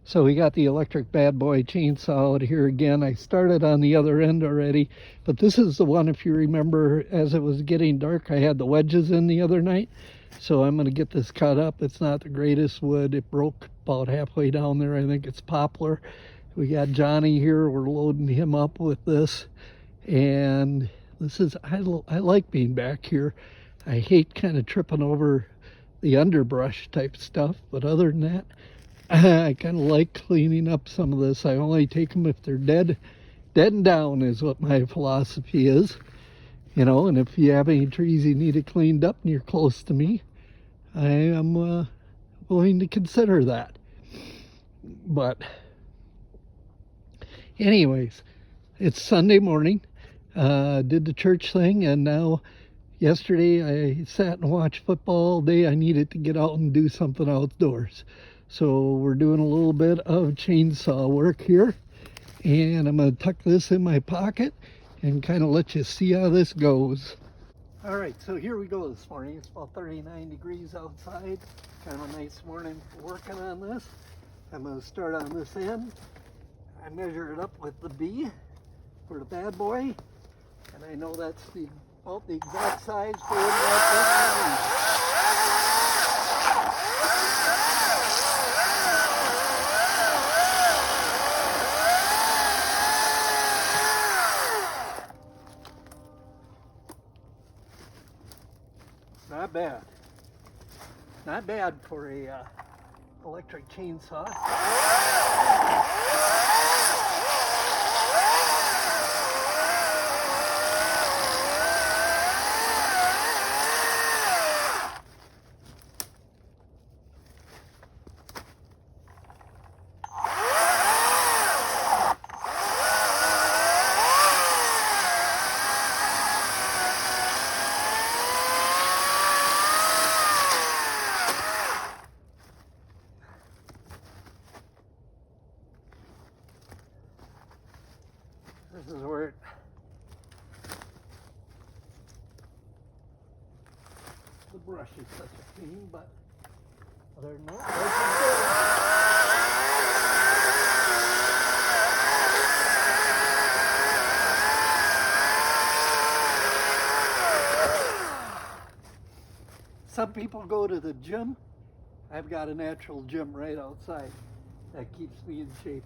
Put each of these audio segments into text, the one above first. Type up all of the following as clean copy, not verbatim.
So we got the electric bad boy chainsaw out here again. I started on the other end already, but this is the one, if you remember, as it was getting dark, I had the wedges in the other night. So I'm going to get this cut up. It's not the greatest wood. It broke about halfway down there. I think it's poplar. We got Johnny here. We're loading him up with this. And this is, I like being back here. I hate kind of tripping over the underbrush type stuff, but other than that, I kind of like cleaning up some of this. I only take them if they're dead and down is what my philosophy is. You know, and if you have any trees you need it cleaned up and you're close to me, I am willing to consider that. But anyways, it's Sunday morning. Did the church thing, and now yesterday I sat and watched football all day. I needed to get out and do something outdoors. So we're doing a little bit of chainsaw work here, and I'm going to tuck this in my pocket and kind of let you see how this goes. All right, so here we go this morning. It's about 39 degrees outside. Kind of a nice morning for working on this. I'm going to start on this end. I measure it up with the B for the bad boy, and I know that's about the exact size for what Not bad. Not bad for a electric chainsaw. This is where the brush is such a pain, but other than that, some people go to the gym. I've got a natural gym right outside that keeps me in shape.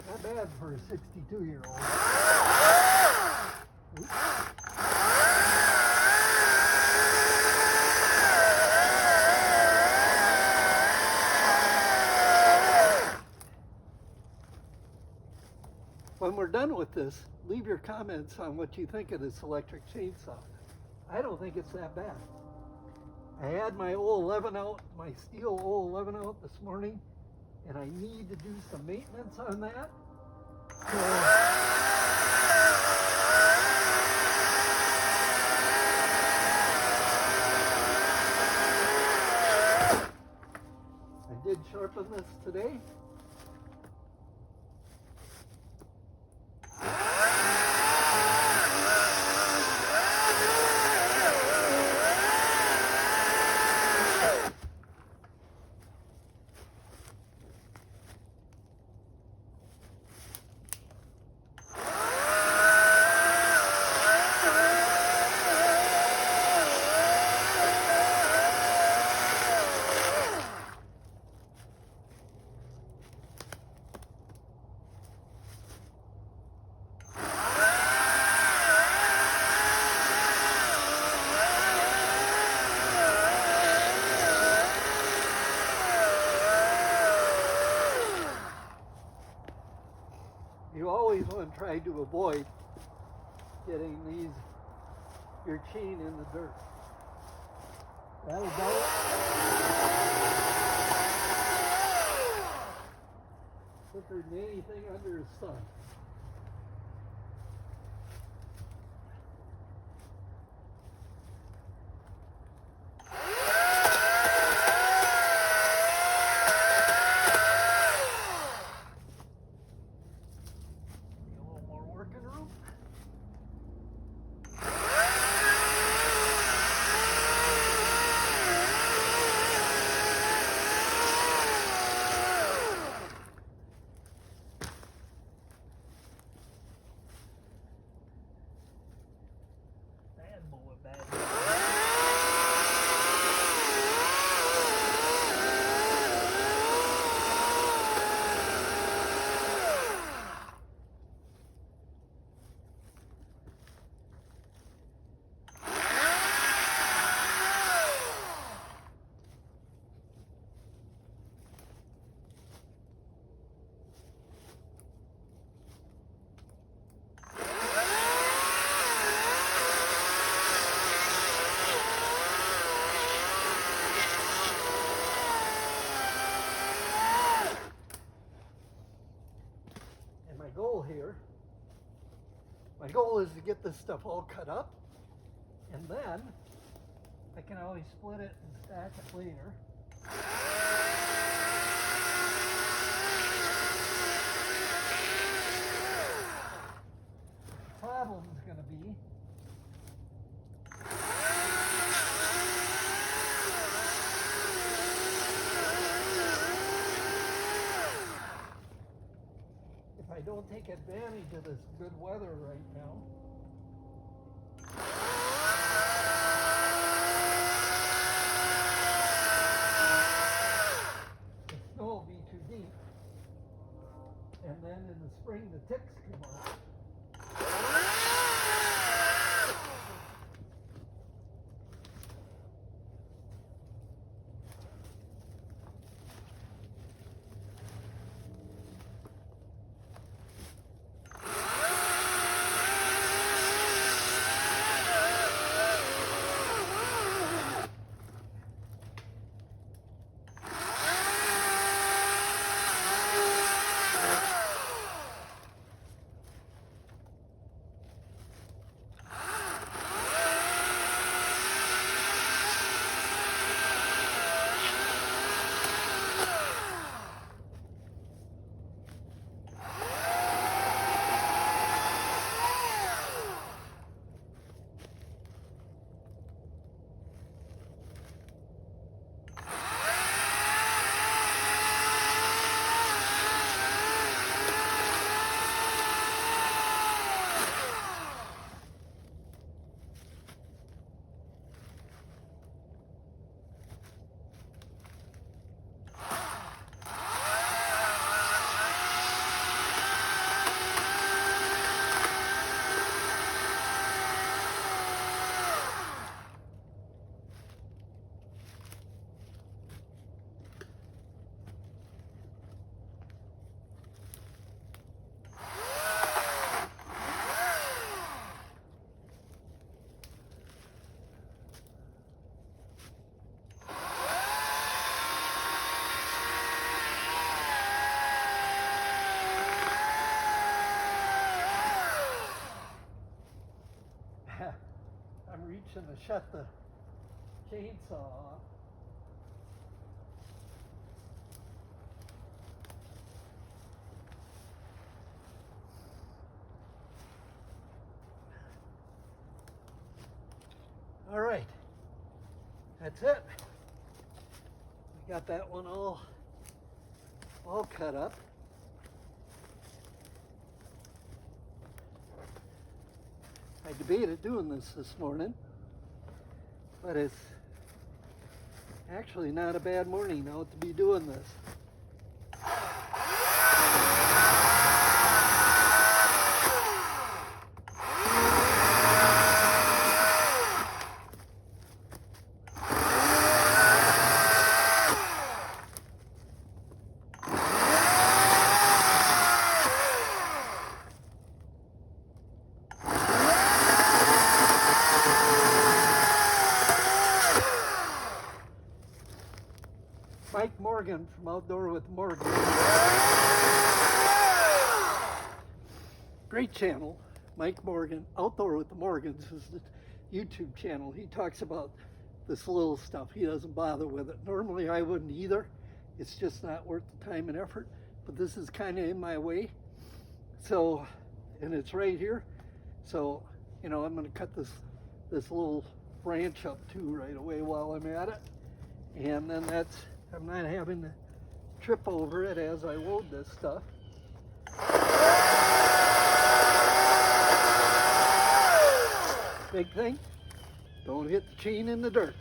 Not bad for a 62-year-old. When we're done with this, leave your comments on what you think of this electric chainsaw. I don't think it's that bad. I had my 011 out, my steel 011 out this morning, and I need to do some maintenance on that. So, I did sharpen this today. You always want to try to avoid getting your chain in the dirt. That'll go. Quicker than anything under the sun. My goal is to get this stuff all cut up, and then I can always split it and stack it later. The problem is going to be if I don't take advantage of this good weather right now. The snow will be too deep, and then in the spring the ticks come out. I'm reaching to shut the chainsaw off. All right, that's it. We got that one all cut up. I debated doing this morning, but it's actually not a bad morning now to be doing this. Mike Morgan from Outdoor with Morgan. Great channel, Mike Morgan. Outdoor with the Morgans is the YouTube channel. He talks about this little stuff. He doesn't bother with it. Normally I wouldn't either. It's just not worth the time and effort. But this is kind of in my way. So, and it's right here. So, you know, I'm going to cut this little branch up too right away while I'm at it. And then I'm not having to trip over it as I load this stuff. Big thing, don't hit the chain in the dirt.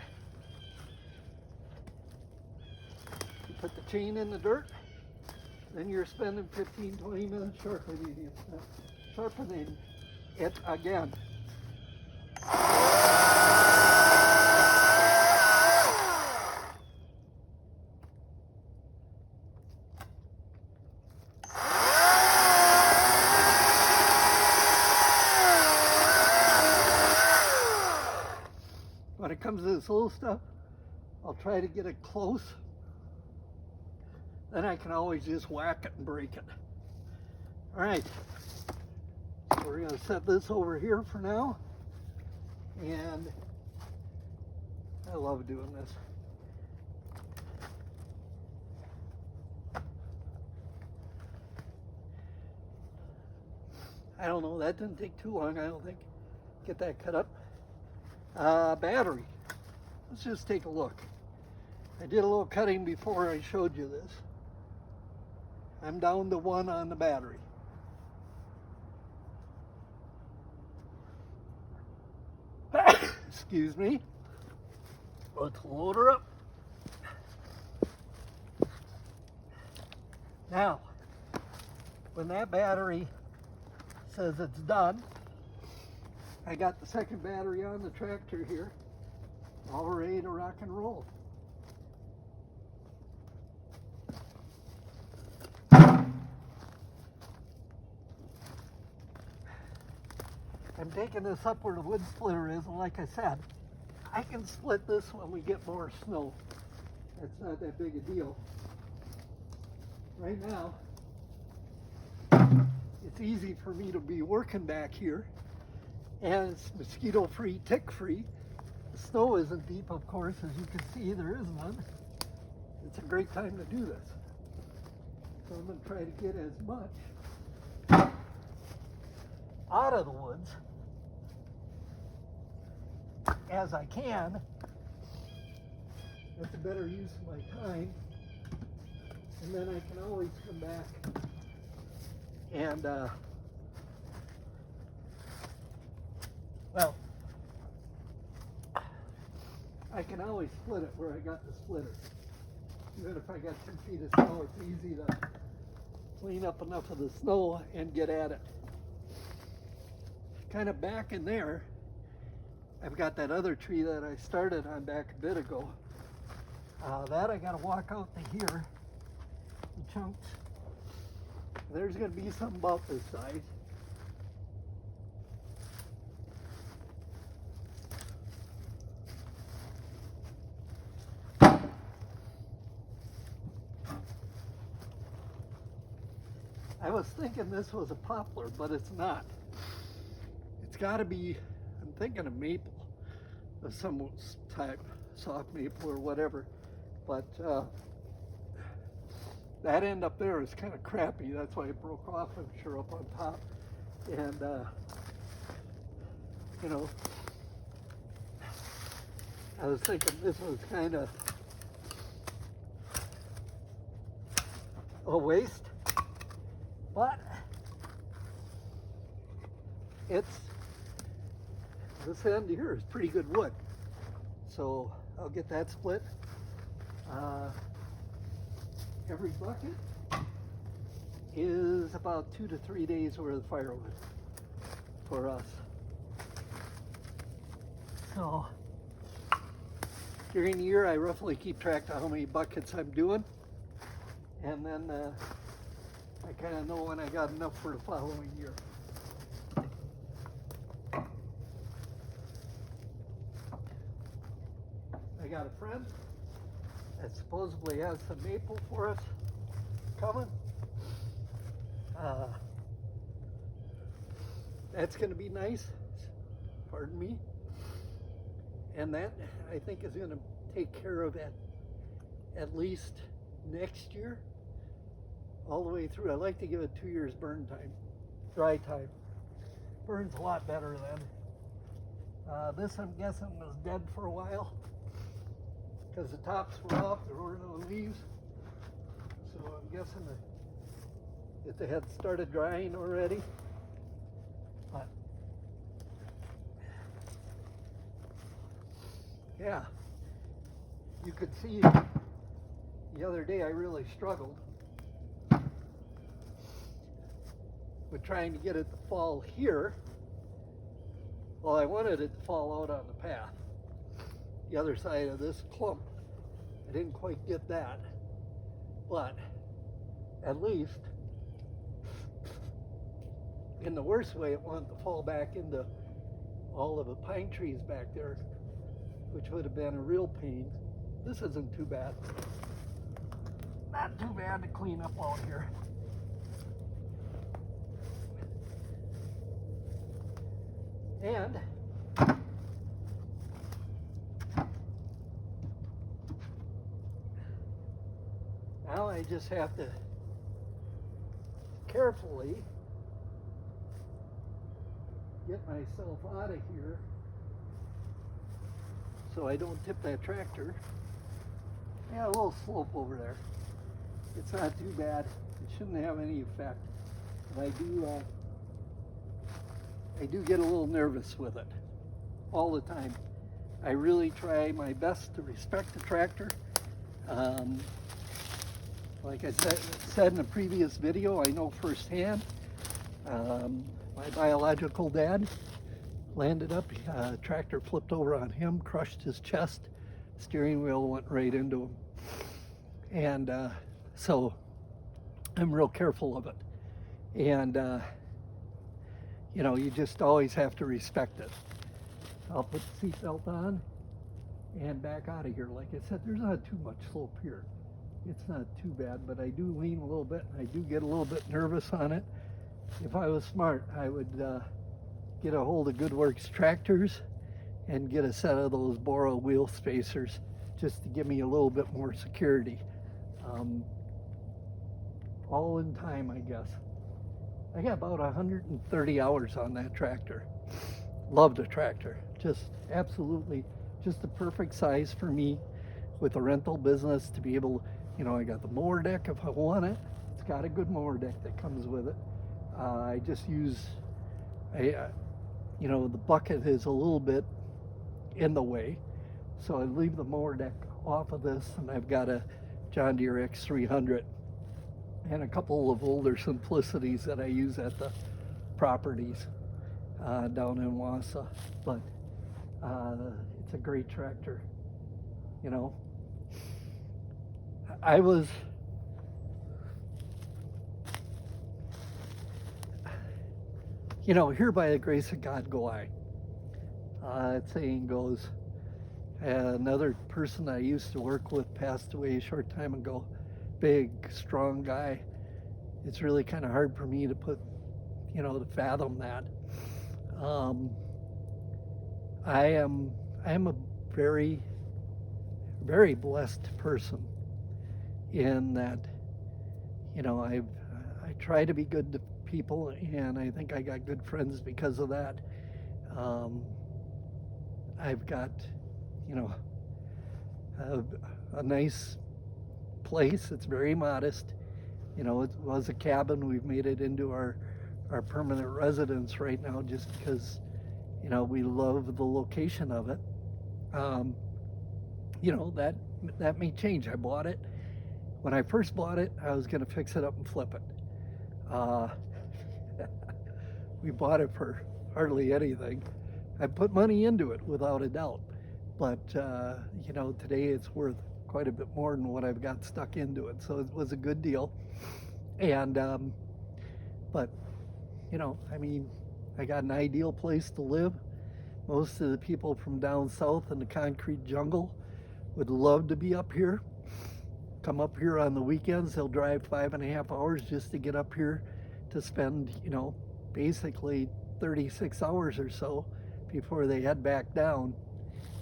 You put the chain in the dirt, then you're spending 15-20 minutes sharpening it again. When it comes to this little stuff, I'll try to get it close. Then I can always just whack it and break it. All right, we're going to set this over here for now. And I love doing this. I don't know, that didn't take too long, I don't think. Get that cut up. Battery. Let's just take a look. I did a little cutting before I showed you this. I'm down to 1 on the battery. Excuse me. Let's load her up. Now, when that battery says it's done, I got the second battery on the tractor here, all ready to rock and roll. I'm taking this up where the wood splitter is, and like I said, I can split this when we get more snow. That's not that big a deal. Right now, it's easy for me to be working back here, and it's mosquito-free, tick-free. The snow isn't deep, of course, as you can see, there is none. It's a great time to do this. So I'm going to try to get as much out of the woods as I can. That's a better use of my time. And then I can always come back and, well, I can always split it where I got the splitter. Even if I got 2 feet of snow, it's easy to clean up enough of the snow and get at it. Kind of back in there, I've got that other tree that I started on back a bit ago. That I gotta walk out to here, the chunks. There's gonna be something about this size. I was thinking this was a poplar, but it's not. It's gotta be, I'm thinking of maple of some type, soft maple or whatever. But that end up there is kind of crappy. That's why it broke off, I'm sure, up on top. And, you know, I was thinking this was kind of a waste. But this end here is pretty good wood. So I'll get that split. Every bucket is about 2 to 3 days worth of firewood for us. So during the year, I roughly keep track of how many buckets I'm doing. And then I kind of know when I got enough for the following year. I got a friend that supposedly has some maple for us coming. That's going to be nice, pardon me. And that, I think, is going to take care of it at least next year, all the way through. I like to give it 2 years burn time, dry time. Burns a lot better then. This, I'm guessing, was dead for a while because the tops were off, there were no leaves. So I'm guessing that they had started drying already. But yeah, you could see the other day I really struggled with trying to get it to fall here. Well, I wanted it to fall out on the path, the other side of this clump. I didn't quite get that, but at least in the worst way, it wanted to fall back into all of the pine trees back there, which would have been a real pain. This isn't too bad. Not too bad to clean up out here. And now I just have to carefully get myself out of here so I don't tip that tractor. Yeah, a little slope over there. It's not too bad. It shouldn't have any effect. But I do get a little nervous with it all the time. I really try my best to respect the tractor. Like I said in a previous video, I know firsthand. My biological dad landed up, tractor flipped over on him, crushed his chest, steering wheel went right into him. And so I'm real careful of it. And you know, you just always have to respect it. I'll put the seatbelt on and back out of here. Like I said, there's not too much slope here. It's not too bad, but I do lean a little bit. I do get a little bit nervous on it. If I was smart, I would get a hold of Goodworks tractors and get a set of those Bora wheel spacers just to give me a little bit more security. All in time, I guess. I got about 130 hours on that tractor. Love the tractor. Just absolutely, just the perfect size for me with a rental business to be able, you know, I got the mower deck if I want it. It's got a good mower deck that comes with it. I just use, you know, the bucket is a little bit in the way. So I leave the mower deck off of this, and I've got a John Deere X300 and a couple of older Simplicities that I use at the properties down in Wausau. But it's a great tractor, you know. I was, you know, here by the grace of God go I. That saying goes. Another person I used to work with passed away a short time ago. Big, strong guy. It's really kind of hard for me to put, you know, to fathom that. I am a very, very blessed person in that, you know, I try to be good to people, and I think I got good friends because of that. I've got, you know, a nice place. It's very modest. You know, it was a cabin. We've made it into our permanent residence right now just because, you know, we love the location of it. You know, that may change. I bought it. When I first bought it, I was going to fix it up and flip it. We bought it for hardly anything. I put money into it without a doubt. But, you know, today it's worth quite a bit more than what I've got stuck into it. So it was a good deal. And, but, you know, I mean, I got an ideal place to live. Most of the people from down south in the concrete jungle would love to be up here. Come up here on the weekends. They'll drive 5.5 hours just to get up here to spend, you know, basically 36 hours or so before they head back down.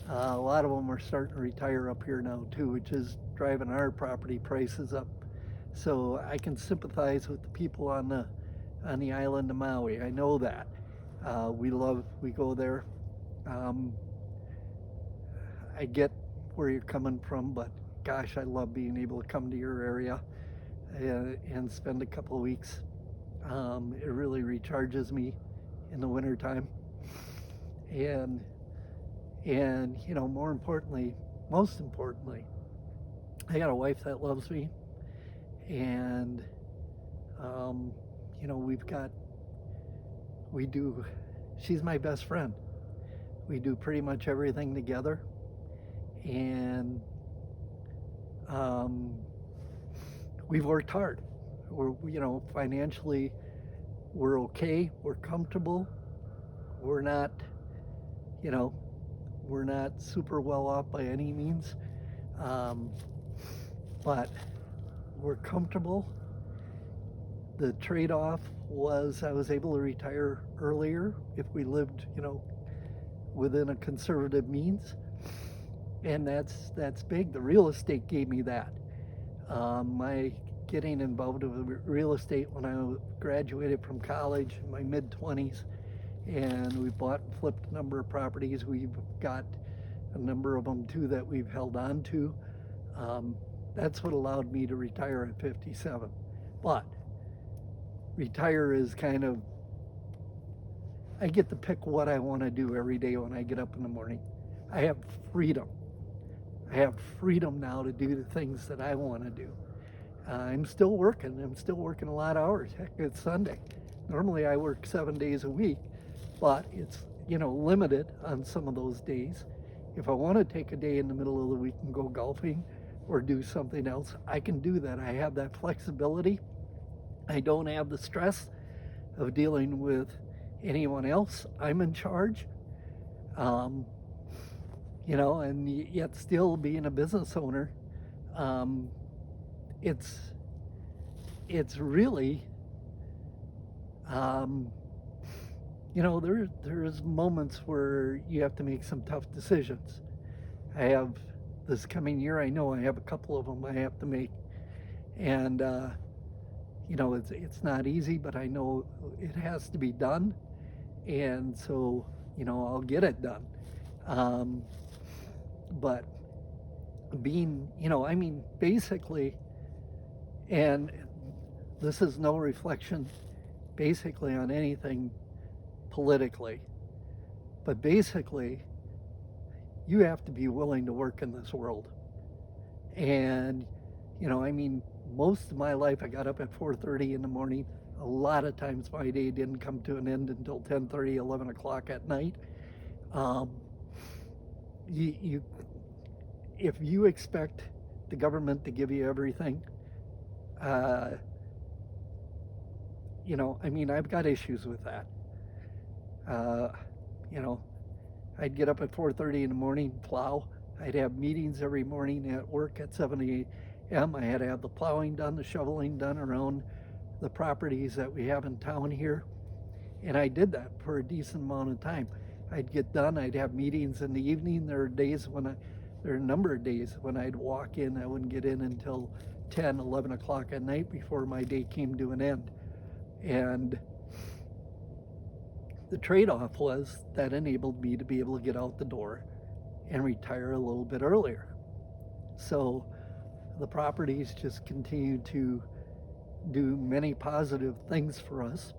A lot of them are starting to retire up here now too, which is driving our property prices up. So I can sympathize with the people on the island of Maui. I know that. We go there. I get where you're coming from, but gosh, I love being able to come to your area and spend a couple of weeks. It really recharges me in the wintertime. And you know, most importantly, I got a wife that loves me, and you know, she's my best friend. We do pretty much everything together, and we've worked hard. You know, financially, we're okay. We're comfortable. We're not, you know, we're not super well off by any means, but we're comfortable. The trade-off was I was able to retire earlier if we lived, within a conservative means, and that's big. The real estate gave me that. My getting involved with real estate when I graduated from college in my mid-20s, and we bought and flipped a number of properties. We've got a number of them too that we've held on to. Um, that's what allowed me to retire at 57. But retire is kind of, I get to pick what I want to do every day when I get up in the morning. I have freedom. I have freedom now to do the things that I want to do. I'm still working. I'm still working a lot of hours. Heck, it's Sunday. Normally I work 7 days a week, but it's, limited on some of those days. If I want to take a day in the middle of the week and go golfing or do something else, I can do that. I have that flexibility. I don't have the stress of dealing with anyone else. I'm in charge. And yet still being a business owner, it's really, there's moments where you have to make some tough decisions. I have this coming year, I know I have a couple of them I have to make, and it's not easy, but I know it has to be done, and so I'll get it done. But being, basically, and this is no reflection basically on anything politically, but basically, you have to be willing to work in this world. And, most of my life I got up at 4:30 in the morning. A lot of times my day didn't come to an end until 10:30, 11 o'clock at night. If you expect the government to give you everything, I've got issues with that. I'd get up at 4:30 in the morning, plow. I'd have meetings every morning at work at 7 a.m. I had to have the plowing done, the shoveling done around the properties that we have in town here. And I did that for a decent amount of time. I'd get done, I'd have meetings in the evening. There are a number of days when I'd walk in, I wouldn't get in until 10, 11 o'clock at night before my day came to an end. And the trade-off was that enabled me to be able to get out the door and retire a little bit earlier. So the properties just continue to do many positive things for us.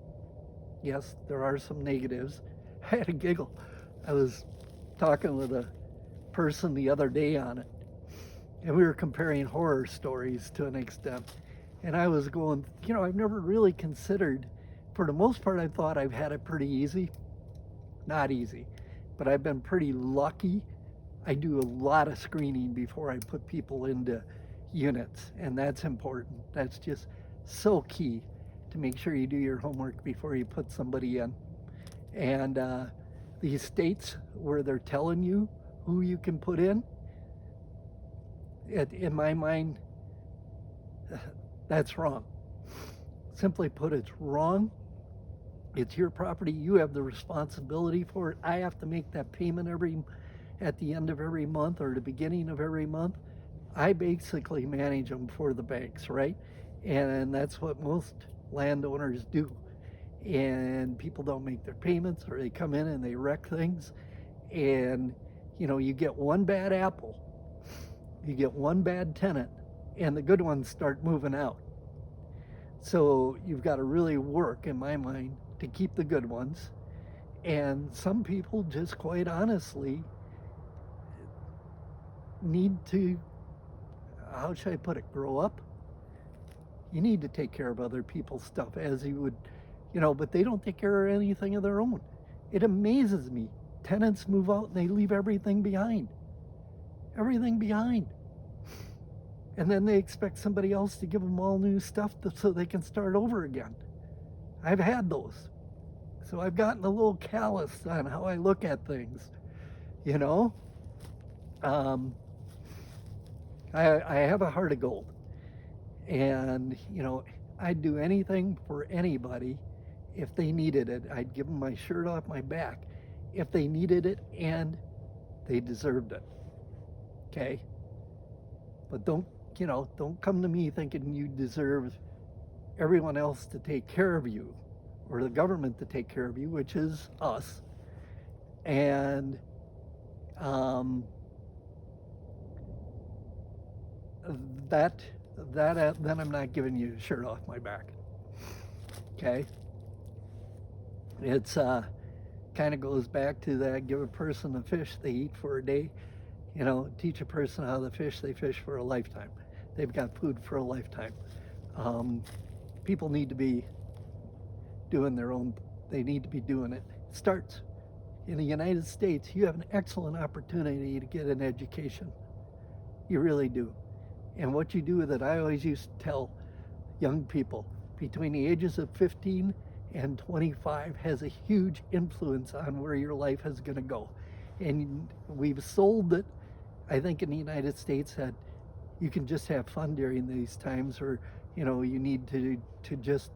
Yes, there are some negatives. I had a giggle. I was talking with a person the other day on it, and we were comparing horror stories to an extent. And I was going, I've never really considered, for the most part, I thought I've had it pretty easy. Not easy, but I've been pretty lucky. I do a lot of screening before I put people into units, and that's important. That's just so key to make sure you do your homework before you put somebody in. And these states where they're telling you who you can put in my mind, that's wrong. Simply put, it's wrong. It's your property. You have the responsibility for it. I have to make that payment at the end of every month or the beginning of every month. I basically manage them for the banks, right? And that's what most landowners do. And people don't make their payments, or they come in and they wreck things. And, you get one bad apple, you get one bad tenant, and the good ones start moving out. So you've got to really work, in my mind, to keep the good ones. And some people just quite honestly need to, how should I put it, grow up. You need to take care of other people's stuff as you would, but they don't take care of anything of their own. It amazes me. Tenants move out and they leave everything behind. Everything behind. And then they expect somebody else to give them all new stuff so they can start over again. I've had those. So I've gotten a little callous on how I look at things, I have a heart of gold. And, I'd do anything for anybody if they needed it. I'd give them my shirt off my back if they needed it and they deserved it. Okay? But don't come to me thinking you deserve everyone else to take care of you or the government to take care of you, which is us. And that then I'm not giving you a shirt off my back. Okay? It's kind of goes back to that: give a person a fish they eat for a day, teach a person how to fish, they fish for a lifetime. They've got food for a lifetime. People need to be doing they need to be doing it. It starts in the United States. You have an excellent opportunity to get an education. You really do. And what you do with it, I always used to tell young people, between the ages of 15 and 25 has a huge influence on where your life is going to go. And we've sold it, I think, in the United States, that you can just have fun during these times, or you need to just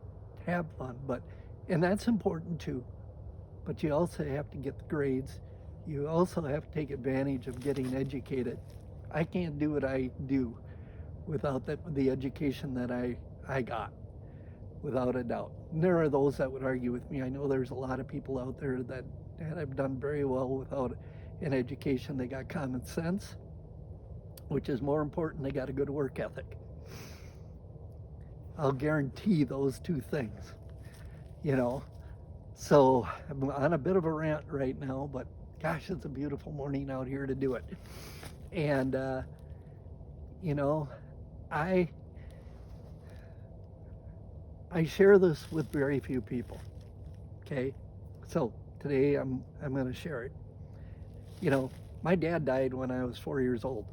have fun. And that's important too. But you also have to get the grades. You also have to take advantage of getting educated. I can't do what I do without the education that I got, without a doubt. And there are those that would argue with me. I know there's a lot of people out there that have done very well without an education. They got common sense, which is more important. They got a good work ethic. I'll guarantee those two things, So I'm on a bit of a rant right now, but gosh, it's a beautiful morning out here to do it. And, I share this with very few people. Okay? So today I'm going to share it. My dad died when I was 4 years old,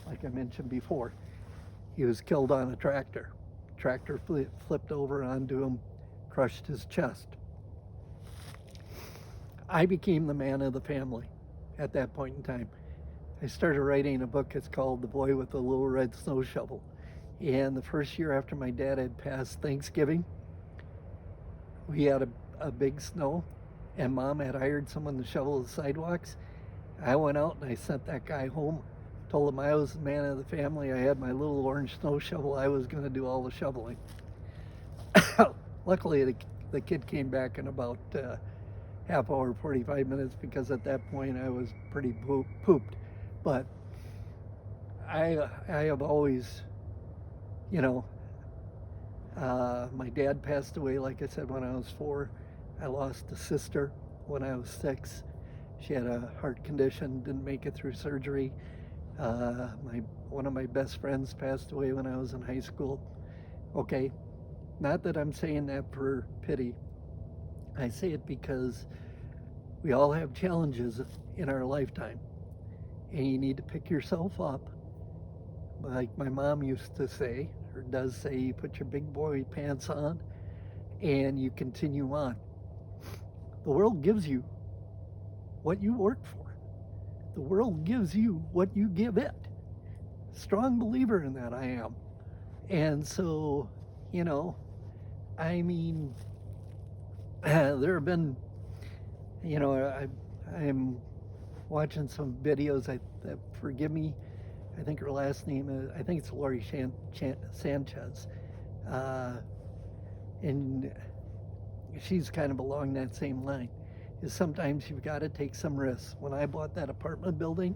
like I mentioned before. He was killed on a tractor. Tractor flipped over onto him, crushed his chest. I became the man of the family at that point in time. I started writing a book. It's called The Boy with the Little Red Snow Shovel. And the first year after my dad had passed Thanksgiving, we had a big snow, and Mom had hired someone to shovel the sidewalks. I went out and I sent that guy home, told him I was the man of the family. I had my little orange snow shovel. I was going to do all the shoveling. Luckily, the kid came back in about half hour, 45 minutes, because at that point I was pretty pooped. But I have always, my dad passed away, like I said, when I was 4. I lost a sister when I was 6. She had a heart condition, didn't make it through surgery. One of my best friends passed away when I was in high school. Okay, not that I'm saying that for pity. I say it because we all have challenges in our lifetime, and you need to pick yourself up. Like my mom used to say, or does say, you put your big boy pants on and you continue on. The world gives you what you work for. The world gives you what you give it. Strong believer in that, I am. And so, there have been, I'm watching some videos. Forgive me, I think her last name is, I think it's Lori Sanchez. And she's kind of along that same line. Is sometimes you've got to take some risks. When I bought that apartment building,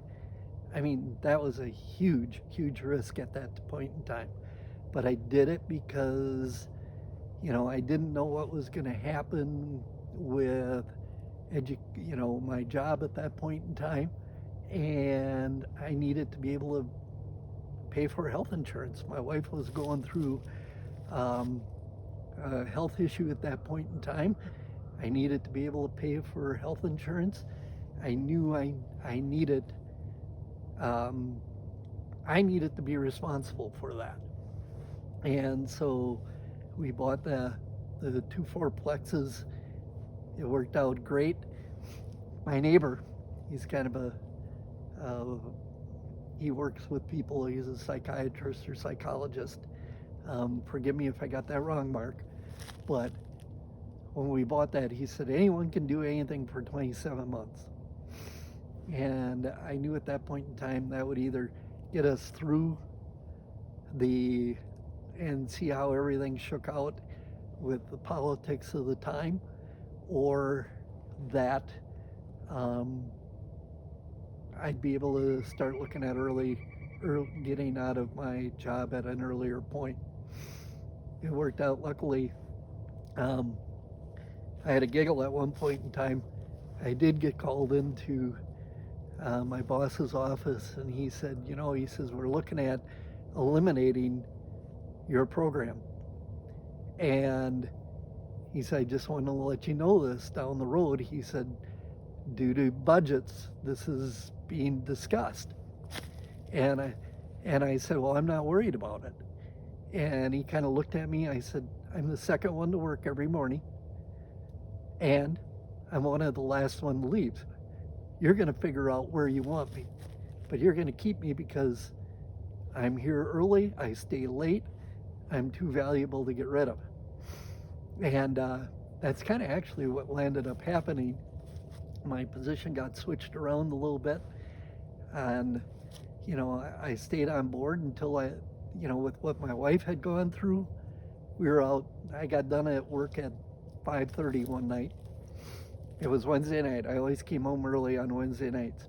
that was a huge, huge risk at that point in time. But I did it because, I didn't know what was going to happen with, my job at that point in time. And I needed to be able to pay for health insurance. My wife was going through a health issue at that point in time. I needed to be able to pay for health insurance. I knew I needed to be responsible for that. And so we bought the 2 fourplexes. It worked out great. My neighbor, he's kind of he works with people. He's a psychiatrist or psychologist. Forgive me if I got that wrong, Mark. But when we bought that, he said, anyone can do anything for 27 months. And I knew at that point in time that would either get us through and see how everything shook out with the politics of the time, or that I'd be able to start looking at getting out of my job at an earlier point. It worked out luckily. I had a giggle at one point in time. I did get called into my boss's office, and he said, he says, we're looking at eliminating your program. And he said, I just want to let you know this down the road. He said, due to budgets, this is being discussed. And I said, well, I'm not worried about it. And he kind of looked at me. I said, I'm the second one to work every morning, and I'm one of the last one to leave. You're going to figure out where you want me, but you're going to keep me because I'm here early, I stay late, I'm too valuable to get rid of. And that's kind of actually what ended up happening. My position got switched around a little bit, and I stayed on board until with what my wife had gone through. We were out, I got done at work at 5:30 one night. It was Wednesday night. I always came home early on Wednesday nights.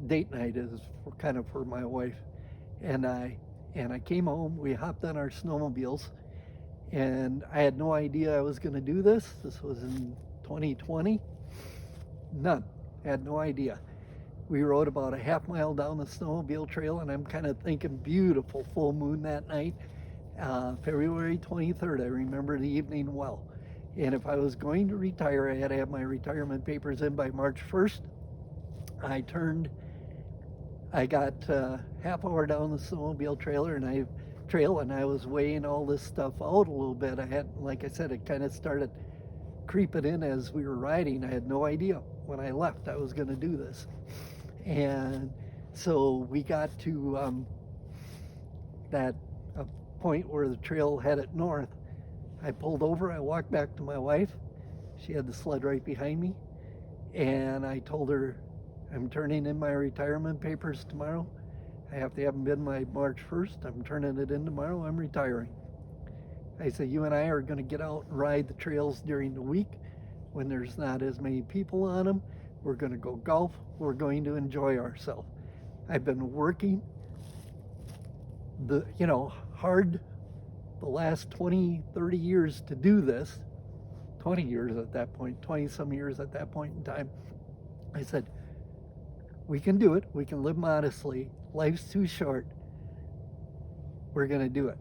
Date night is kind of for my wife. And I came home, we hopped on our snowmobiles, and I had no idea I was going to do this. This was in 2020. None. Had no idea. We rode about a half mile down the snowmobile trail, and I'm kind of thinking beautiful full moon that night. February 23rd, I remember the evening well. And if I was going to retire, I had to have my retirement papers in by March 1st. I got half hour down the snowmobile trail, and I was weighing all this stuff out a little bit. I had, like I said, it kind of started creeping in as we were riding. I had no idea when I left I was going to do this. And so we got to that point where the trail headed north. I pulled over, I walked back to my wife. She had the sled right behind me. And I told her, I'm turning in my retirement papers tomorrow. I have to have them in by March 1st. I'm turning it in tomorrow. I'm retiring. I said, you and I are going to get out and ride the trails during the week when there's not as many people on them. We're going to go golf. We're going to enjoy ourselves. I've been working hard the last 20, 30 years to do this. 20 years at that point, 20 some years at that point in time. I said, we can do it. We can live modestly. Life's too short. We're going to do it.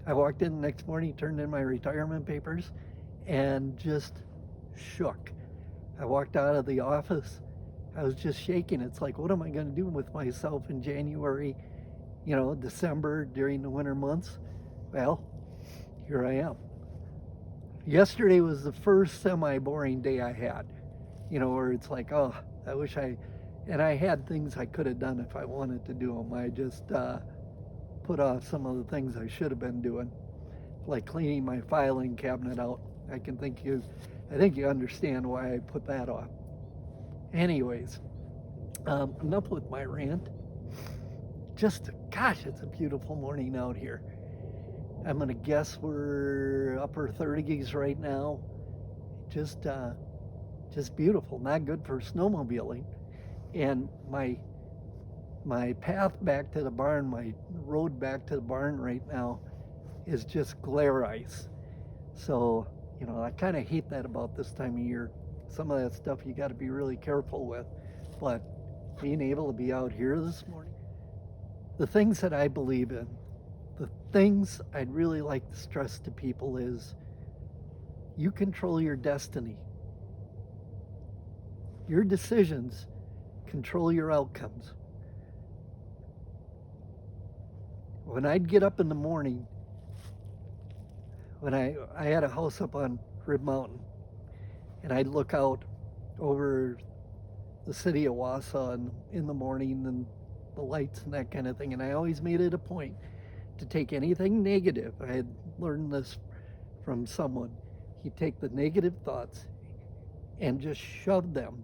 I walked in the next morning, turned in my retirement papers, and just shook. I walked out of the office. I was just shaking. It's like, what am I going to do with myself in January, December, during the winter months? Well, here I am. Yesterday was the first semi-boring day I had, where it's like, oh, I wish and I had things I could have done if I wanted to do them. I just put off some of the things I should have been doing, like cleaning my filing cabinet out. I think you understand why I put that off. Anyways, enough with my rant. Gosh, it's a beautiful morning out here. I'm gonna guess we're upper 30s right now. Just beautiful. Not good for snowmobiling. And my path back to the barn, my road back to the barn right now is just glare ice. So, I kind of hate that about this time of year. Some of that stuff you got to be really careful with. But being able to be out here this morning, the things that I believe in, the things I'd really like to stress to people is you control your destiny. Your decisions control your outcomes. When I'd get up in the morning, when I had a house up on Rib Mountain, and I'd look out over the city of Wausau in the morning and the lights and that kind of thing, and I always made it a point to take anything negative. I had learned this from someone. You take the negative thoughts and just shove them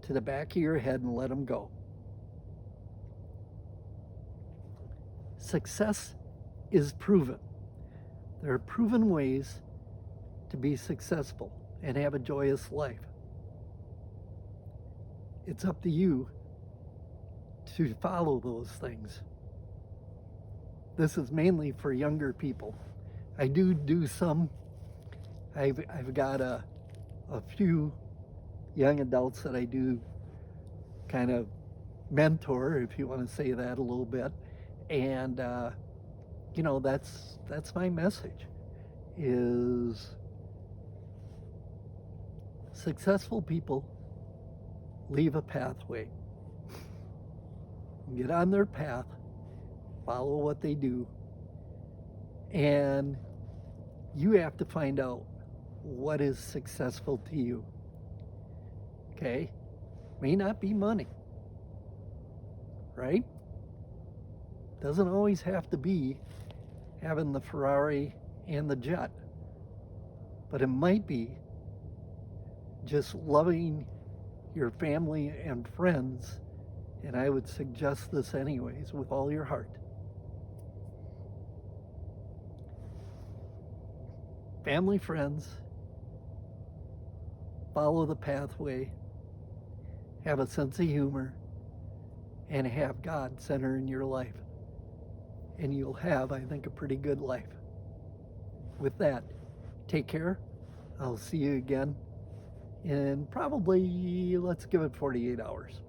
to the back of your head and let them go. Success is proven. There are proven ways to be successful and have a joyous life. It's up to you to follow those things. This is mainly for younger people. I do some. I've got a few young adults that I do kind of mentor, if you want to say that a little bit, and that's my message. Is successful people leave a pathway, get on their path, follow what they do, and you have to find out what is successful to you. Okay? May not be money, right? Doesn't always have to be having the Ferrari and the jet, but it might be just loving your family and friends, and I would suggest this anyways, with all your heart. Family, friends, follow the pathway, have a sense of humor, and have God center in your life. And you'll have, I think, a pretty good life. With that, take care. I'll see you again in probably, let's give it 48 hours.